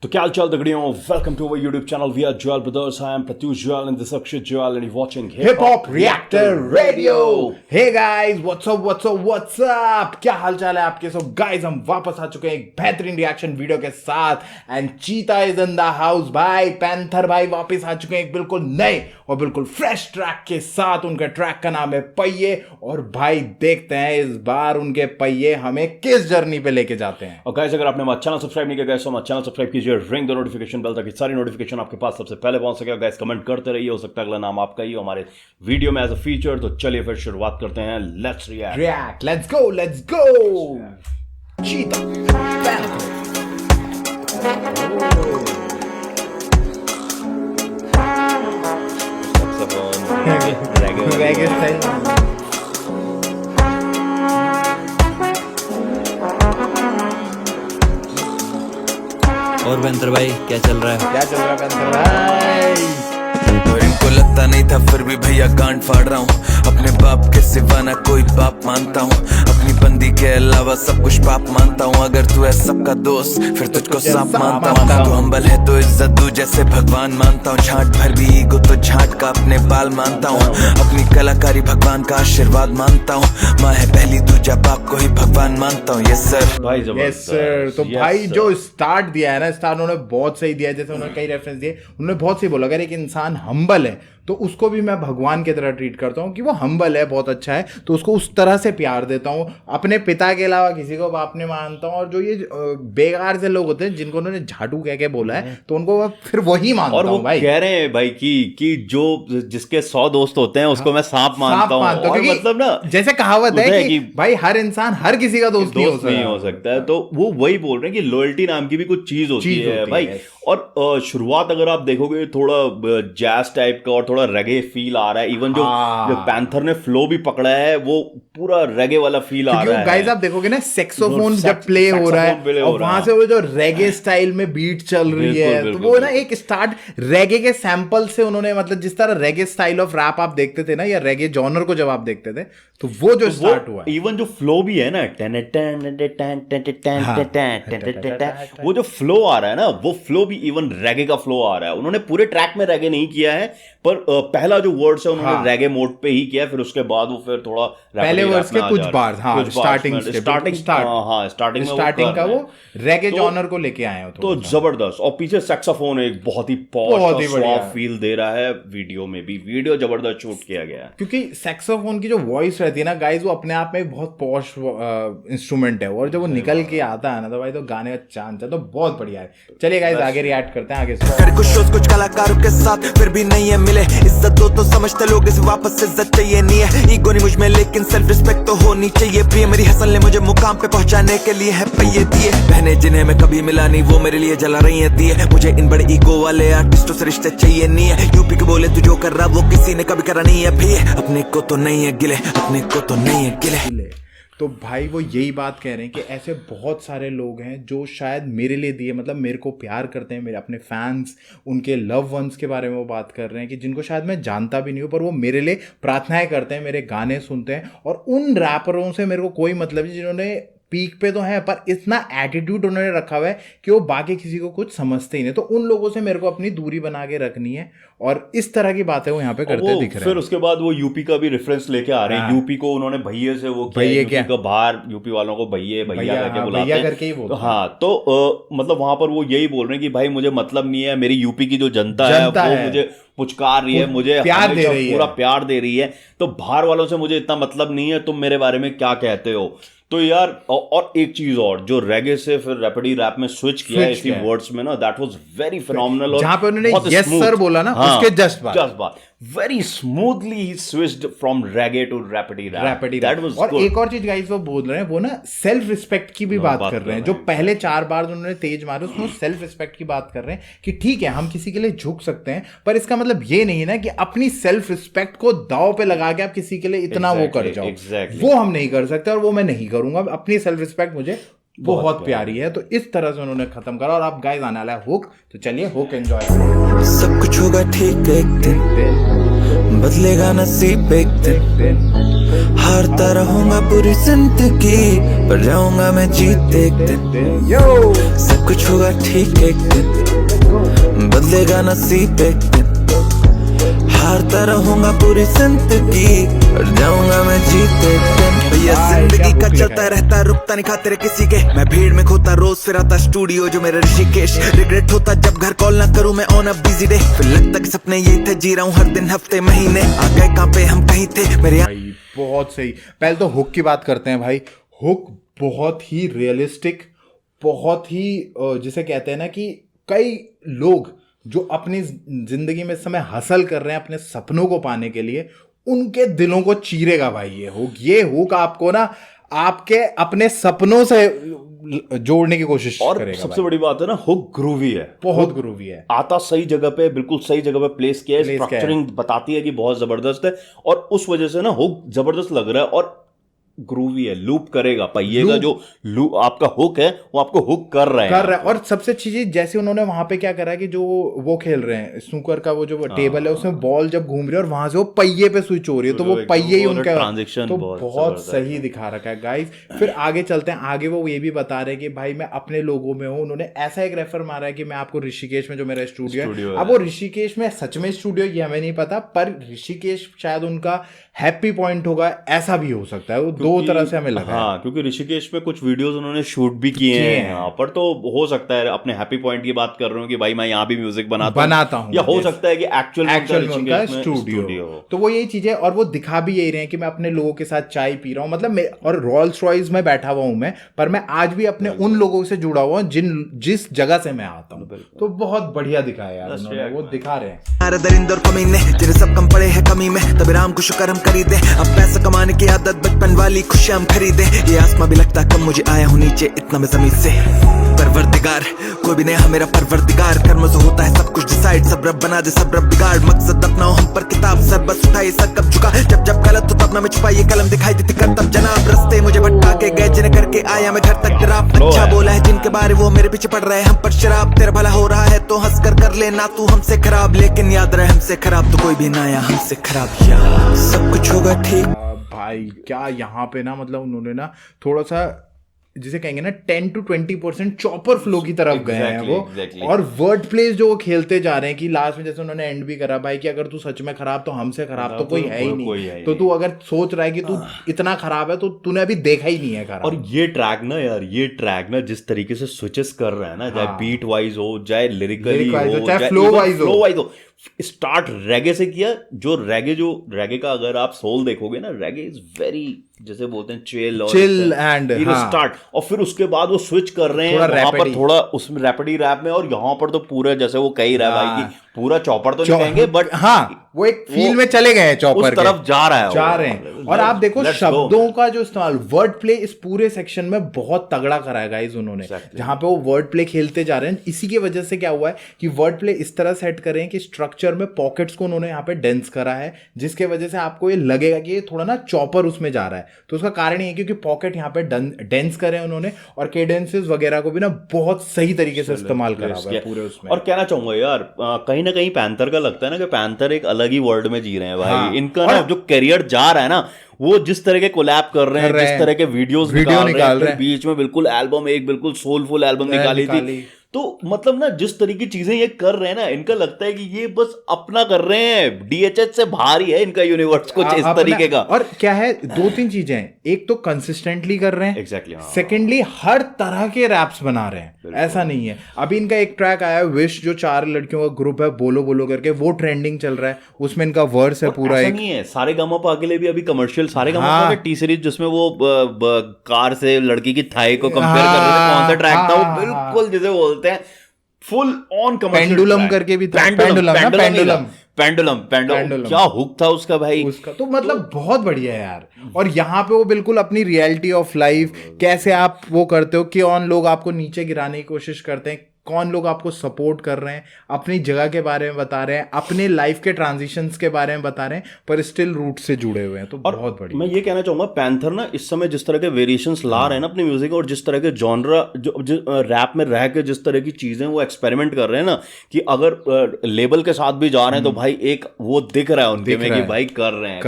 तो क्या हाल-चाल दगड़ियों, welcome to our YouTube channel we are Jewel brothers. I am Pratyush Jewel and this Akshay Jewel and you watching hip hop reactor radio. Hey guys, what's up, क्या हालचाल है आपके सब गाइस। हम वापस आ चुके हैं एक बेहतरीन रिएक्शन वीडियो के साथ एंड चीता इज इन द हाउस भाई। पैंथर भाई वापस आ चुके हैं एक बिल्कुल नए और बिल्कुल फ्रेश ट्रैक के साथ। उनका ट्रैक का नाम है पहिए और भाई देखते हैं इस बार उनके पहिए हमें किस जर्नी पे लेके जाते हैं। और गाइस, अगर आपने हमारा चैनल सब्सक्राइब नहीं किया गाइस तो हमारा चैनल सब्सक्राइब कीजिए, रिंग द नोटिफिकेशन बेल ताकि सारी नोटिफिकेशन आपके पास सबसे पहले पहुंच सके। गाइस कमेंट करते रहिए, हो सकता है अगला नाम आपका ही हो हमारे वीडियो में एज अ फीचर। तो चलिए फिर शुरुआत करते हैं। Let's react. लेट्स गो चीता पैंथर। reggae style। और पैंथर भाई क्या चल रहा है? पैंथर भाई? और इनको लगता नहीं था फिर भी भैया गांड फाड़ रहा हूँ। अपने बाप के सिवा ना कोई बाप मानता हूँ। अपनी बंदी के अलावा सब कुछ पाप मानता हूँ। अगर तू है सबका दोस्त फिर तुझको सांप मानता हूँ। तू हम्बल है तो इज्जत दू जैसे भगवान मानता हूँ। झांट भर भी ईगो तो झांट का अपने बाल मानता हूँ। अपनी कलाकारी भगवान का आशीर्वाद मानता हूँ। माँ है पहली दूजा बाप को ही भगवान मानता हूँ। यस सर भाई, यस सर। तो भाई जो स्टार्ट दिया है ना, स्टार्ट उन्होंने बहुत सही दिया है। जैसे उन्होंने कई रेफरेंस दिए, उन्होंने बहुत सही बोला। अगर एक इंसान हम्बल है तो उसको भी मैं भगवान की तरह ट्रीट करता हूँ कि वो हम्बल है, बहुत अच्छा है, तो उसको उस तरह से प्यार देता हूँ। अपने पिता के अलावा किसी को बाप नहीं मानता हूँ। और जो ये बेकार से लोग होते हैं जिनको उन्होंने झाटू कह के बोला है तो उनको फिर वही मानता हूँ। और वो भाई कह रहे हैं भाई कि जो जिसके 100 दोस्त होते हैं उसको मैं सांप मानता हूँ। मतलब ना, जैसे कहावत है कि भाई हर इंसान हर किसी का दोस्त नहीं हो सकता है। तो वो वही बोल रहे हैं कि लॉयल्टी नाम की भी कुछ चीज होती है भाई। और शुरुआत अगर आप देखोगे थोड़ा जैज टाइप का और थोड़ा रेगे फील आ रहा है। इवन जो पैंथर ने फ्लो भी पकड़ा है वो पूरा रेगे वाला फील आ रहा है। गाइस आप देखोगे ना, सैक्सोफोन जब प्ले हो रहा है और वहां से वो जो रेगे स्टाइल में बीट चल रही है, तो वो ना एक स्टार्ट रेगे के सैंपल से उन्होंने, मतलब जिस तरह रेगे स्टाइल ऑफ रैप आप देखते थे ना या रेगे जॉनर को जब आप देखते थे, तो वो जो स्टार्ट हुआ, इवन जो फ्लो भी है ना, वो जो फ्लो आ रहा है ना, वो फ्लो भी इवन रेगे का फ्लो आ रहा है। उन्होंने पूरे ट्रैक में रेगे नहीं किया है, पर पहला जो वर्ड्स है उन्होंने रेगे मोड पे ही किया, फिर उसके बाद वो फिर थोड़ा पहले वर्ड्स के कुछ बार स्टार्टिंग का वो रेगे जॉनर को लेके आए हो तो जबरदस्त। और पीछे सैक्सोफोन एक बहुत ही पॉश सॉफ्ट फील दे रहा है। वीडियो में भी वीडियो जबरदस्त शूट किया गया है, क्योंकि सैक्सोफोन की जो वॉइस रहती है ना गाइस, वो अपने आप में एक बहुत पॉश इंस्ट्रूमेंट है। और जब वो निकल के आता है ना तो भाई तो गाने का चांस है, तो बहुत बढ़िया है। चलिए गाइस आगे रिएक्ट करते हैं आगे से। कुछ कलाकारों के साथ फिर भी नहीं है मिले इज्जत दो तो समझते लोग इसे वापस इज्जत चाहिए नहीं है। ईगो नहीं मुझ में लेकिन सेल्फ रिस्पेक्ट तो होनी चाहिए। प्रिय मेरी हसन ने मुझे मुकाम पे पहुंचाने के लिए है पहिए दिए। बहनें जिन्हें मैं कभी मिला नहीं वो मेरे लिए जला रही है दिए। मुझे इन बड़े ईगो वाले आर्टिस्टों से रिश्ते चाहिए नहीं है। यूपी के बोले तू जो कर रहा वो किसी ने कभी करा नहीं है। भी अपने को तो नहीं है गिले, अपने को तो नहीं है गिले। तो भाई वो यही बात कह रहे हैं कि ऐसे बहुत सारे लोग हैं जो शायद मेरे लिए दिए, मतलब मेरे को प्यार करते हैं, मेरे अपने फैंस, उनके लव वंस के बारे में वो बात कर रहे हैं कि जिनको शायद मैं जानता भी नहीं हूँ, पर वो मेरे लिए प्रार्थनाएं करते हैं, मेरे गाने सुनते हैं। और उन रैपरों से मेरे को कोई मतलब नहीं जिन्होंने पीक पे तो है पर इतना एटीट्यूड उन्होंने रखा हुआ है कि वो बाकी किसी को कुछ समझते ही नहीं। तो उन लोगों से मेरे को अपनी दूरी बना के रखनी है और इस तरह की बातें वो यहाँ पे करते दिख रहे हैं। फिर उसके बाद वो यूपी का भी रेफरेंस लेके आ रहे हैं। यूपी को उन्होंने भैये से वो किया, यूपी का बाहर यूपी वालों को भैया करके बुलाते हैं, करके ही बोलते हैं। हाँ, तो मतलब वहां पर वो यही बोल रहे हैं कि भाई मुझे मतलब नहीं है, मेरी यूपी की जो जनता है वो मुझे पुचकार रही है, मुझे प्यार दे रही है, पूरा प्यार दे रही है। तो बाहर वालों से मुझे इतना मतलब नहीं है, तुम मेरे बारे में क्या कहते हो। तो यार और एक चीज और, जो रेगे से फिर रैपिडी रैप में स्विच किया है इसी वर्ड्स में ना, दैट वाज वेरी फिनोमिनल। जहां पे उन्होंने यस सर बोला ना, उसके जस्ट बाद very smoothly he switched from reggae to rapidy rap. That was और good. एक और चीज गाइस वो बोल रहे हैं, वो ना सेल्फ रिस्पेक्ट की भी बात कर रहे हैं। जो पहले 4 बार उन्होंने तेज मारे उसमें सेल्फ रिस्पेक्ट की बात कर रहे हैं कि ठीक है हम किसी के लिए झुक सकते हैं, पर इसका मतलब ये नहीं ना कि अपनी सेल्फ रिस्पेक्ट को दांव पे लगा के आप किसी के लिए इतना वो कर जाओ। वो हम नहीं कर सकते और वो मैं नहीं करूंगा। अपनी सेल्फ रिस्पेक्ट मुझे बहुत प्यारी है। तो इस तरह से उन्होंने खत्म करा। और आप गाइस आने वाला है हुक, तो चलिए हुक एंजॉय करें। सब कुछ होगा ठीक एक दिन बदलेगा नसीब एक दिन, हारता रहूंगा पूरी जिंदगी, पर जाऊंगा मैं जीत एक दिन। सब कुछ होगा ठीक एक दिन, बदलेगा नसीब एक दिन, हारता रहूंगा पूरी जिंदगी, पर जाऊंगा मैं जीत एक दिन। भैया जिंदगी का चलता रहता, रुकता नहीं खाते रे किसी के, मैं भीड़ में खोता रोज फिर आता स्टूडियो जो मेरा ऋषिकेश। रिग्रेट होता जब घर कॉल ना करूं मैं ऑन अ बिजी डे, फिर लगता कि सपने यही थे, जी रहा हूं हर दिन हफ्ते महीने, आ गए कहां पे हम कहीं थे मेरे भाई बहुत सही। पहले तो हुक की बात करते हैं भाई। हुक बहुत ही रियलिस्टिक, बहुत ही जिसे कहते हैं ना कि कई लोग जो अपनी जिंदगी में इस समय हसल कर रहे हैं अपने सपनों को पाने के लिए, उनके दिलों को चीरेगा भाई ये हुक आपको ना आपके अपने सपनों से जोड़ने की कोशिश और करेगा। सबसे बड़ी बात है ना, हुक ग्रूवी है, बहुत ग्रूवी है, आता सही जगह पे, बिल्कुल सही जगह पे प्लेस किया है, स्ट्रक्चरिंग बताती है कि बहुत जबरदस्त है, और उस वजह से ना हुक जबरदस्त लग रहा है और ग्रूवी है, लूप करेगा पहिए का जो आपका हुक है वो आपको हुक कर रहा है। और सबसे अच्छी चीज जैसे उन्होंने वहां पे क्या करा कि जो वो खेल रहे हैं स्नूकर का वो जो टेबल है उसमें बॉल जब घूम रही है और वहां से वो पहिए पे स्विच हो रही है, तो वो पहिए ही उनका ट्रांजैक्शन तो बहुत सही दिखा रखा है गाइस। फिर आगे चलते हैं, आगे वो ये भी बता रहे हैं कि भाई मैं अपने लोगों में हूँ। उन्होंने ऐसा एक रेफर मारा है कि मैं आपको ऋषिकेश में जो मेरा स्टूडियो है, अब वो ऋषिकेश में सच में स्टूडियो ये हमें नहीं पता, पर ऋषिकेश शायद उनका हैप्पी पॉइंट होगा, ऐसा भी हो सकता है, वो दो तरह से हमें लगा। हाँ, क्योंकि ऋषिकेश में कुछ वीडियोस उन्होंने शूट भी किए हैं यहाँ पर, तो हो सकता है अपने हैप्पी पॉइंट की बात कर रहे हो कि भाई मैं यहाँ भी म्यूजिक बनाता हूँ, या हो सकता है कि एक्चुअल में उनका स्टूडियो। तो वो यही चीज है, और वो दिखा भी यही रहे हैं कि मैं अपने लोगों के साथ चाय पी रहा हूँ, मतलब मैं और रॉल्स रॉयस में बैठा हुआ हूँ मैं, पर मैं आज भी अपने उन लोगों से जुड़ा हुआ हूँ जिस जगह से मैं आता हूँ। तो बहुत बढ़िया दिखाया यार उन्होंने, वो दिखा रहे हैं दरिंदर कमीने जिन्हें सब कम पड़े हैं कमी में, तभी राम को शुक्र हम खरीदे, अब पैसा कमाने की आदत बचपन वाली खुशियां हम खरीदे, ये आसमां भी लगता कम मुझे आया हूँ नीचे इतना मैं जमीन से। परवरदिगार कोई भी नहीं है मेरा परवरदिगार, कर्म से होता है सब कुछ डिसाइड, सब रब बना दे सब रब बिगाड़, मकसद अपनाओ हम पर किताब सर बस उठाए सर कब झुका, जब जब गलत तो तब ना मैं छुपाई कलम दिखाई देती कर तब जनाब, रस्ते मुझे भटका के गए जिन्हें करके आया मैं घर तक ड्राप, अच्छा बोला है जिनके बारे वो मेरे पीछे पड़ रहे हैं हम पर शराब, तेरा भला हो रहा है तो हंस कर लेना तू हमसे खराब, लेकिन याद रहे हमसे खराब तो कोई भी ना आया हमसे खराब, यार सब कुछ होगा ठीक। भाई क्या यहाँ पे ना मतलब उन्होंने ना थोड़ा सा जिसे कहेंगे ना 10 to 20% चॉपर फ्लो की तरफ गए हैं वो, और वर्ड प्लेस जो वो खेलते जा रहे हैं कि लास्ट में जैसे उन्होंने एंड भी करा भाई कि अगर तू सच में खराब तो हमसे खराब तो कोई है ही नहीं, तो तू अगर सोच रहा है कि तू इतना खराब है तो तूने अभी देखा ही नहीं है खराब। और ये ट्रैक ना जिस तरीके से स्विचेस कर रहा है ना, चाहे बीट वाइज हो, चाहे लिरिकली हो, चाहे फ्लो वाइज हो, स्टार्ट रेगे से किया, जो रेगे का अगर आप सोल देखोगे ना, रेगे इज वेरी जैसे बोलते हैं चिल एंड स्टार्ट, और फिर उसके बाद वो स्विच कर रहे हैं वहां पर थोड़ा उसमें रैपिडी रैप में, और यहाँ पर तो पूरा जैसे वो कह ही रहा है भाई कि पूरा चॉपर तो नहीं कहेंगे बट हाँ वो एक फील में चले गए चॉपर उस तरफ जा रहे हैं। और आप देखो शब्दों का जो इस्तेमाल, वर्ड प्ले इस पूरे सेक्शन में बहुत तगड़ा करा है गाइस उन्होंने, जहां पे वो वर्ड प्ले खेलते जा रहे हैं। इसी की वजह से क्या हुआ है कि वर्ड प्ले इस तरह सेट करें हैं कि स्ट्रक्चर में पॉकेट्स को उन्होंने यहाँ पे डेंस करा है, जिसके वजह से आपको ये लगेगा कि ये थोड़ा ना चॉपर उसमें जा रहा है। तो उसका कारण ये है क्योंकि पॉकेट यहाँ पे डेंस करे उन्होंने, और केडेंसेस वगैरह को भी ना बहुत सही तरीके से इस्तेमाल करा हुआ है पूरे उसमें। और कहना चाहूंगा यार कहीं ना कहीं पैंथर का लगता है ना कि पैंथर एक अलग ही वर्ल्ड में जी रहे हैं भाई। इनका ना जो करियर जा रहा है ना, वो जिस तरह के कोलैब कर रहे हैं, जिस तरह के वीडियोस निकाल रहे हैं, बीच में बिल्कुल एल्बम, एक बिल्कुल सोलफुल एल्बम निकाली थी, तो मतलब ना जिस तरह की चीजें ये कर रहे हैं ना, इनका लगता है कि ये बस अपना कर रहे हैं, डीएचएच से बाहर ही है इनका यूनिवर्स कुछ इस तरीके का। और क्या है, दो तीन चीजें हैं, एक तो कंसिस्टेंटली कर रहे हैं, एग्जैक्टली, सेकेंडली हर तरह के रैप्स बना रहे हैं, ऐसा नहीं है। अभी इनका एक ट्रैक आया है विश, जो 4 लड़कियों का ग्रुप है, बोलो बोलो करके, वो ट्रेंडिंग चल रहा है, उसमें इनका वर्स है पूरा। एक नहीं है सारे गामा के लिए भी अभी कमर्शियल, सारे गामा के टी सीरीज जिसमें वो कार से लड़की की थाई को कंपेयर कर रहे थे, कौन सा ट्रैक था वो, बिल्कुल जिसे बोलते हैं फुल ऑन कमर्शियल, पेंडुलम करके भी था, पेंडुलम क्या हुक था उसका भाई, उसका तो मतलब बहुत बढ़िया है यार। और यहाँ पे वो बिल्कुल अपनी रियलिटी ऑफ लाइफ कैसे आप वो करते हो कि ऑन लोग आपको नीचे गिराने की कोशिश करते हैं, कौन लोग आपको सपोर्ट कर रहे हैं, अपनी जगह के बारे में बता रहे हैं, अपने लाइफ के ट्रांजिशंस के बारे में बता रहे हैं, पर स्टिल रूट से जुड़े हुए हैं। तो बहुत बढ़िया। मैं ये कहना चाहूंगा पैंथर ना इस समय जिस तरह के वेरिएशंस ला रहे हैं ना अपनी म्यूजिक, और जिस तरह के जॉनरा जो रैप में रह के जिस तरह की चीजें वो एक्सपेरिमेंट कर रहे हैं ना, कि अगर लेबल के साथ भी जा रहे हैं तो भाई एक वो दिख रहा है उनके में कि भाई कर रहे हैं।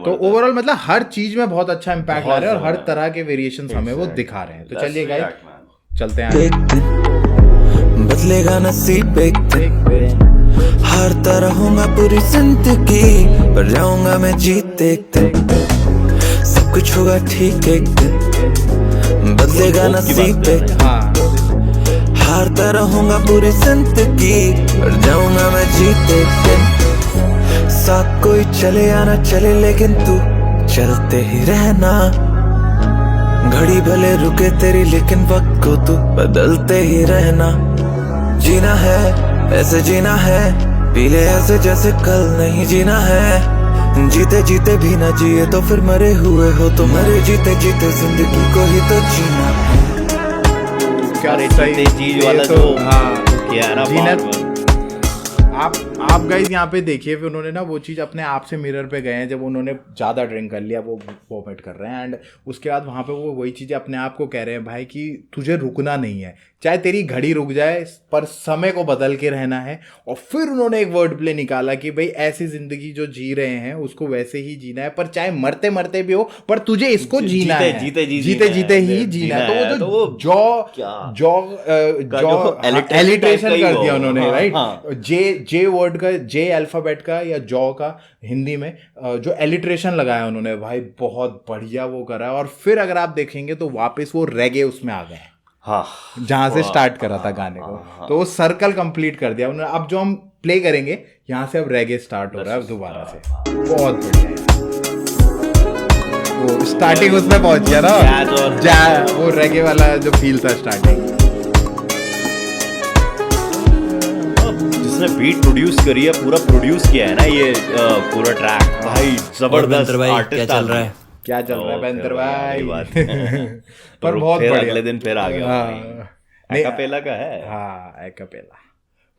तो ओवरऑल मतलब हर चीज में बहुत अच्छा इम्पैक्ट आ रहा है और हर तरह के वेरिएशंस हमें वो दिखा रहे हैं। तो चलिए गाइस चलते हैं। बदलेगा नसीब एक दिन, हर तरह होगा पूरी जिंदगी, पर जाऊंगा मैं जीत एक दिन, सब कुछ होगा ठीक एक दिन, बदलेगा नसीब एक दिन, हर तरह होगा पूरी जिंदगी, पर जाऊंगा मैं जीत एक दिन, साथ कोई चले या ना चले लेकिन तू चलते ही रहना, घड़ी भले रुके तेरी लेकिन वक्त को तू बदलते ही रहना, जीना है ऐसे जीना है, पीले ऐसे जैसे कल नहीं जीना है, जीते जीते भी ना जिए तो फिर मरे हुए हो, तो मरे जीते जीते जिंदगी को ही तो जीना। क्या सही चीज वाला तो, जो हाँ, ना जीना। आप गाइस यहाँ पे देखिए, फिर उन्होंने ना वो चीज़ अपने आप से मिरर पे गए हैं, जब उन्होंने ज़्यादा ड्रिंक कर लिया वो वॉमिट कर रहे हैं, एंड उसके बाद वहाँ पे वो वही चीज़ें अपने आप को कह रहे हैं भाई कि तुझे रुकना नहीं है, चाहे तेरी घड़ी रुक जाए पर समय को बदल के रहना है। और फिर उन्होंने एक वर्ड प्ले निकाला कि भाई ऐसी जिंदगी जो जी रहे हैं उसको वैसे ही जीना है, पर चाहे मरते मरते भी हो पर तुझे इसको जीना है, जीते जीते ही जीना है। तो वो जो एलिट्रेशन कर दिया उन्होंने, राइट, जे वर्ड का, जे अल्फाबेट का या जॉ का हिंदी में जो एलिट्रेशन लगाया उन्होंने, भाई बहुत बढ़िया वो करा। और फिर अगर आप देखेंगे तो वापस वो रेगे उसमें आ गए, हाँ, जहां से स्टार्ट करा था गाने को, तो वो सर्कल कंप्लीट कर दिया उन्होंने। अब जो हम प्ले करेंगे यहाँ से, अब रेगे स्टार्ट हो रहा है दोबारा से, बहुत बढ़िया है। वो स्टार्टिंग उसमें पहुंच गया ना, वो रेगे वाला जो फील था स्टार्टिंग। जिसने बीट प्रोड्यूस करी है, पूरा प्रोड्यूस किया है ना ये पूरा ट्रैक, भाई जबरदस्त आर्टिस्ट। क्या चल रहा है? क्या चल रहा है पैंथर भाई? पर बहुत बढ़िया, अगले दिन फिर आ गया। एकापेला का है, हाँ एकापेला।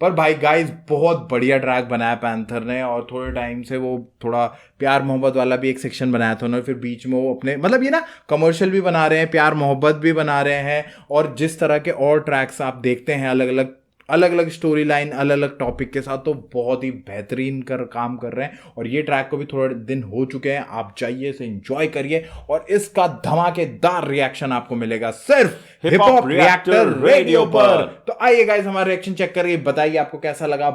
पर भाई गाइस बहुत बढ़िया ट्रैक बनाया पैंथर ने, और थोड़े टाइम से वो थोड़ा प्यार मोहब्बत वाला भी एक सेक्शन बनाया था उन्होंने, फिर बीच में वो अपने मतलब ये ना कमर्शियल भी बना रहे हैं, प्यार मोहब्बत भी बना रहे हैं, और जिस तरह के और ट्रैक्स आप देखते हैं अलग अलग स्टोरी लाइन, अलग अलग टॉपिक के साथ, तो बहुत ही बेहतरीन काम कर रहे हैं। और ये ट्रैक को भी थोड़े दिन हो चुके हैं, आप जाइए इसे एंजॉय करिए, और इसका धमाकेदार रिएक्शन आपको मिलेगा सिर्फ हिप हॉप रिएक्टर रेडियो पर। तो आइए गाइस हमारा रिएक्शन चेक करिए, बताइए आपको कैसा लगा,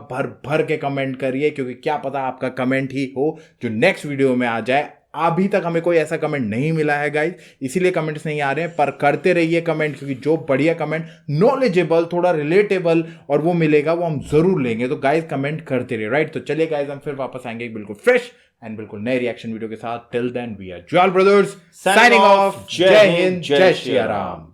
भर के कमेंट करिए, क्योंकि क्या पता आपका कमेंट ही हो जो नेक्स्ट वीडियो में आ जाए। अभी तक हमें कोई ऐसा कमेंट नहीं मिला है गाइस, इसीलिए कमेंट्स नहीं आ रहे हैं, पर करते रहिए कमेंट, क्योंकि जो बढ़िया कमेंट नॉलेजेबल, थोड़ा रिलेटेबल और वो मिलेगा, वो हम जरूर लेंगे। तो गाइस कमेंट करते रहिए, राइट। तो चलिए गाइस हम फिर वापस आएंगे बिल्कुल फ्रेश एंड बिल्कुल नए रिएक्शन वीडियो के साथ। Till then we are Jewel brothers signing off. जय हिंद, जय श्री राम।